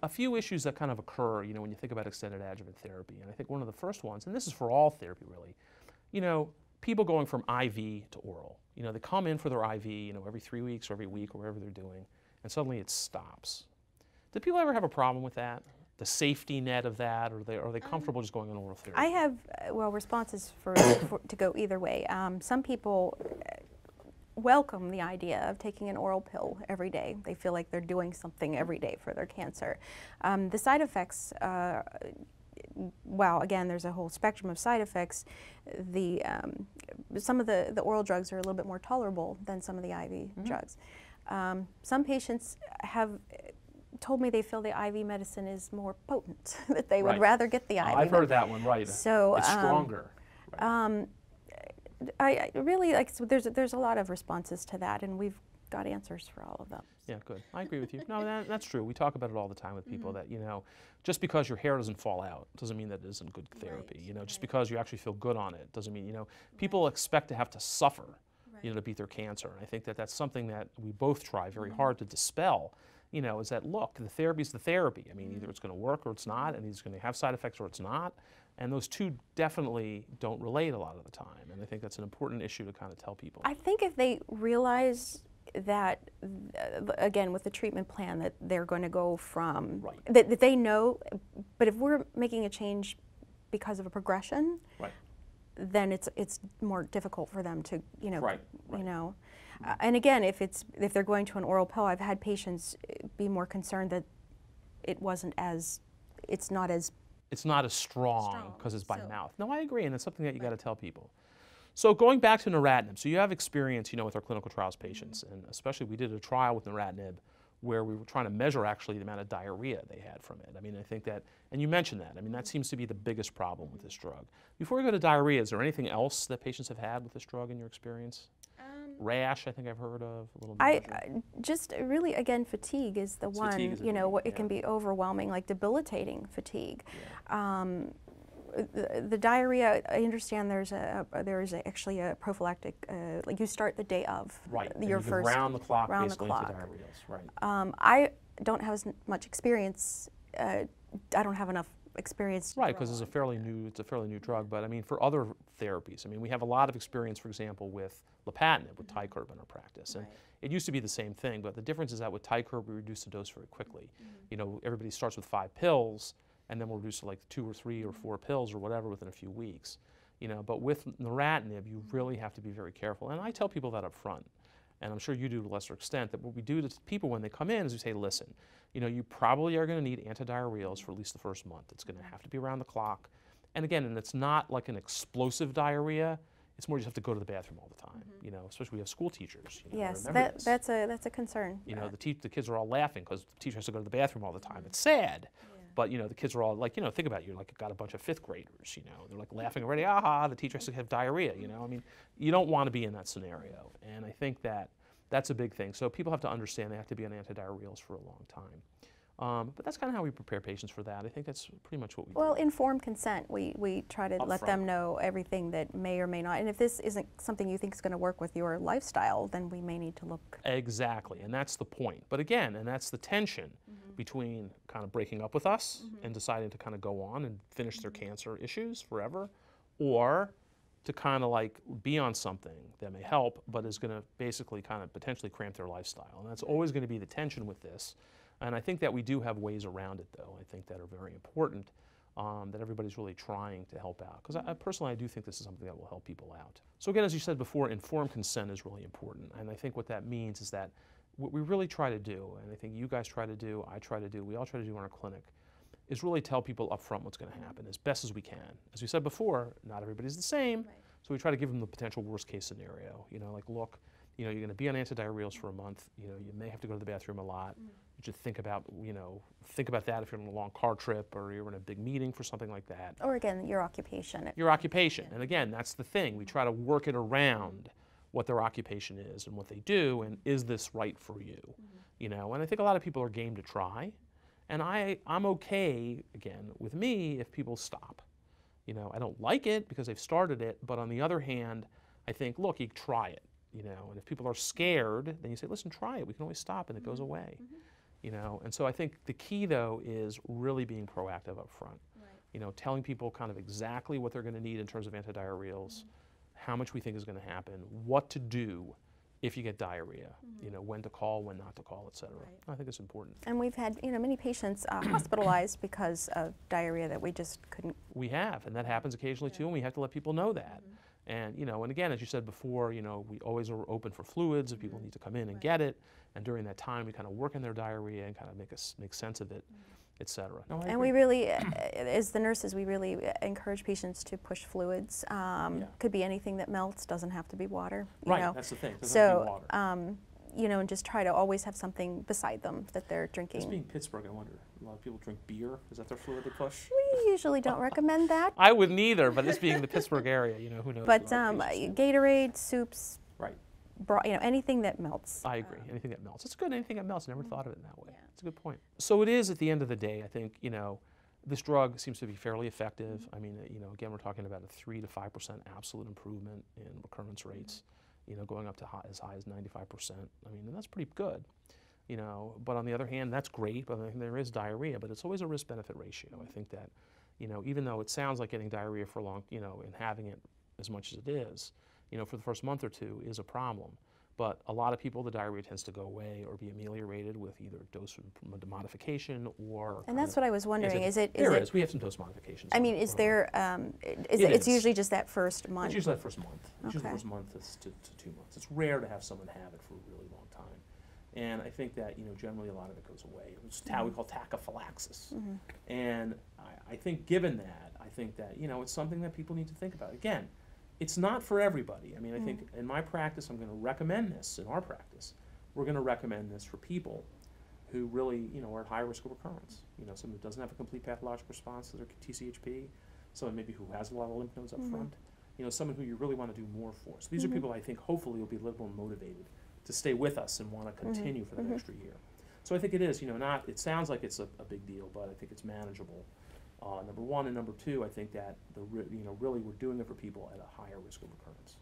a few issues that kind of occur, when you think about extended adjuvant therapy. And I think one of the first ones, and this is for all therapy really, people going from IV to oral. They come in for their IV, every 3 weeks or every week or whatever they're doing, and suddenly it stops. Do people ever have a problem with that? The safety net of that, or are they comfortable just going on oral therapy? I have, responses to go either way. Some people welcome the idea of taking an oral pill every day. They feel like they're doing something every day for their cancer. The side effects, well, again, there's a whole spectrum of side effects. Some of the oral drugs are a little bit more tolerable than some of the IV drugs. Some patients have told me they feel the IV medicine is more potent, that they would rather get the IV. I've heard that one, right. So, it's stronger. I really so there's a lot of responses to that, and we've got answers for all of them. Yeah, good. I agree with you. No, that's true. We talk about it all the time with people that, just because your hair doesn't fall out doesn't mean that it isn't good therapy. Just because you actually feel good on it doesn't mean, people expect to have to suffer, to beat their cancer. And I think that that's something that we both try very hard to dispel, is that, look, the therapy is the therapy. I mean, either it's going to work or it's not, and it's going to have side effects or it's not. And those two definitely don't relate a lot of the time. And I think that's an important issue to kind of tell people. I think if they realize that, again, with the treatment plan, that they're going to go from, that they know, but if we're making a change because of a progression, then it's more difficult for them to, and again, if they're going to an oral pill, I've had patients be more concerned that it's not as strong because it's by mouth. No, I agree, and it's something that you got to tell people. So going back to neratinib, so you have experience, with our clinical trials patients, and especially we did a trial with neratinib where we were trying to measure actually the amount of diarrhea they had from it. I mean, I think that, and you mentioned that, I mean, that seems to be the biggest problem with this drug. Before we go to diarrhea, is there anything else that patients have had with this drug in your experience? Rash, I think I've heard of a little bit. Just really, again, fatigue is the one, it can be overwhelming, like debilitating fatigue. The diarrhea, I understand there is actually a prophylactic, like you start the day of your first round the clock, round basically, the clock. Diarrheals, I don't have as much experience. I don't have enough experience. Right, because it's a fairly new drug. But I mean, for other therapies, I mean, we have a lot of experience, for example, with lapatinib, with Tykerb in our practice, and it used to be the same thing. But the difference is that with Tykerb, we reduce the dose very quickly. Everybody starts with 5 pills, and then we'll reduce to like 2 or 3 or 4 pills or whatever within a few weeks. But with neratinib, you really have to be very careful. And I tell people that up front, and I'm sure you do to a lesser extent, that what we do to people when they come in is we say, listen, you probably are going to need antidiarrheals for at least the first month. It's going to have to be around the clock. And again, and it's not like an explosive diarrhea. It's more you just have to go to the bathroom all the time, especially we have school teachers. Yes, that's a concern. The kids are all laughing because the teacher has to go to the bathroom all the time. It's sad. But the kids are all like, think about it, you're like got a bunch of 5th graders, they're like laughing already, aha, the teacher has to have diarrhea, I mean, you don't want to be in that scenario. And I think that that's a big thing. So people have to understand they have to be on antidiarrheals for a long time. But that's kind of how we prepare patients for that. I think that's pretty much what we do. Well, informed consent. We try to let them know everything that may or may not. And if this isn't something you think is going to work with your lifestyle, then we may need to look. Exactly, and that's the point. But again, and that's the tension between kind of breaking up with us and deciding to kind of go on and finish their cancer issues forever, or to kind of like be on something that may help, but is going to basically kind of potentially cramp their lifestyle. And that's always going to be the tension with this. And I think that we do have ways around it, though, I think that are very important, that everybody's really trying to help out. Because personally, I do think this is something that will help people out. So again, as you said before, informed consent is really important. And I think what that means is that what we really try to do, and I think you guys try to do, I try to do, we all try to do in our clinic, is really tell people up front what's going to happen as best as we can. As we said before, not everybody's the same, so we try to give them the potential worst case scenario. Like, look, you're going to be on antidiarrheals for a month. You may have to go to the bathroom a lot. You should think about that if you're on a long car trip or you're in a big meeting for something like that. Or again, your occupation. Your occupation, and again, that's the thing. We try to work it around what their occupation is and what they do, and is this right for you? And I think a lot of people are game to try, and I'm okay, again, with me if people stop. I don't like it because they've started it, but on the other hand, I think, look, you try it, and if people are scared, then you say, listen, try it, we can always stop and it goes away. You know, and so I think the key though is really being proactive up front. Right. You know, telling people kind of exactly what they're going to need in terms of antidiarrheals, how much we think is going to happen, what to do if you get diarrhea, you know, when to call, when not to call, et cetera. Right. I think it's important. And we've had, you know, many patients hospitalized because of diarrhea that we just couldn't. We have, and that happens occasionally too, and we have to let people know that. And, you know, and again, as you said before, you know, we always are open for fluids if people need to come in and get it. And during that time, we kind of work in their diarrhea and kind of make sense of it, et cetera. No, And we really, as the nurses, we really encourage patients to push fluids. Could be anything that melts, doesn't have to be water. You know? That's the thing, it doesn't have to be water. So, you know, and just try to always have something beside them that they're drinking. This being Pittsburgh, I wonder, a lot of people drink beer. Is that their fluid they push? We usually don't recommend that. I wouldn't either, but this being the Pittsburgh area, you know, who knows? But Gatorade, soups, right. You know, anything that melts. I agree, anything that melts. It's good, anything that melts. Never thought of it in that way. Yeah. It's a good point. So it is, at the end of the day, I think, you know, this drug seems to be fairly effective. I mean, you know, again, we're talking about a 3 to 5% absolute improvement in recurrence rates, you know, going up to as high as 95%. I mean, and that's pretty good, you know. But on the other hand, that's great, but there is diarrhea, but it's always a risk-benefit ratio. I think that, you know, even though it sounds like getting diarrhea for a long, you know, and having it as much as it is, you know, for the first month or two is a problem. But a lot of people, the diarrhea tends to go away or be ameliorated with either dose modification or. And that's what I was wondering. There is. We have some dose modifications. I mean, is there? It's usually just that first month. It's usually that first month. Okay. Usually the first month to 2 months. It's rare to have someone have it for a really long time, and I think that, you know, generally a lot of it goes away. It's how we call tachyphylaxis, and I think given that, I think that, you know, it's something that people need to think about. Again, it's not for everybody. I mean, I think in my practice, I'm going to recommend this. In our practice, we're going to recommend this for people who really, you know, are at high risk of recurrence. You know, someone who doesn't have a complete pathologic response to their TCHP, someone maybe who has a lot of lymph nodes up front, you know, someone who you really want to do more for. So these are people I think hopefully will be a little more motivated to stay with us and want to continue for that extra year. So I think it is, you know, it sounds like it's a big deal, but I think it's manageable. Number one, and number two, I think that really we're doing it for people at a higher risk of recurrence.